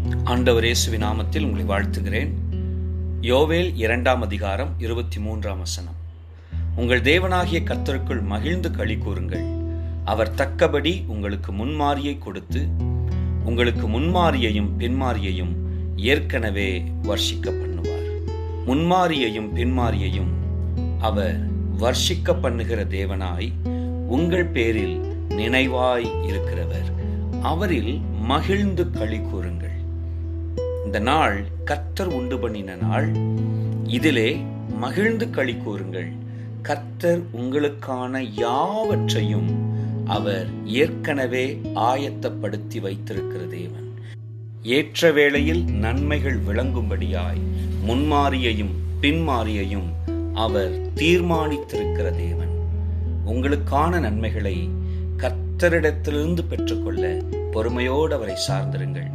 ஆண்டவர் இயேசுவின் நாமத்தில் உங்களை வாழ்த்துகிறேன். யோவேல் 2 அதிகாரம் 23 வசனம். உங்கள் தேவனாகிய கர்த்தருக்குள் மகிழ்ந்து களி கூறுங்கள். அவர் தக்கபடி உங்களுக்கு முன்மாரியை கொடுத்து உங்களுக்கு முன்மாரியையும் பின்மாரியையும் ஏற்கனவே வர்ஷிக்க பண்ணுவார். முன்மாரியையும் பின்மாரியையும் அவர் வர்ஷிக்க பண்ணுகிற தேவனாய் உங்கள் பேரில் நினைவாய் இருக்கிறவர். அவரில் மகிழ்ந்து களி கூறுங்கள். இந்த நாள் கர்த்தர் உண்டு பண்ணின நாள். இதிலே மகிழ்ந்து களி கூறுங்கள். கர்த்தர் உங்களுக்கான யாவற்றையும் அவர் ஏற்கனவே ஆயத்தப்படுத்தி வைத்திருக்கிற தேவன். ஏற்ற வேளையில் நன்மைகள் விளங்கும்படியாய் முன்மாரியையும் பின்மாரியையும் அவர் தீர்மானித்திருக்கிற தேவன். உங்களுக்கான நன்மைகளை கர்த்தரிடத்திலிருந்து பெற்றுக்கொள்ள பொறுமையோடு அவரை சார்ந்திருங்கள்.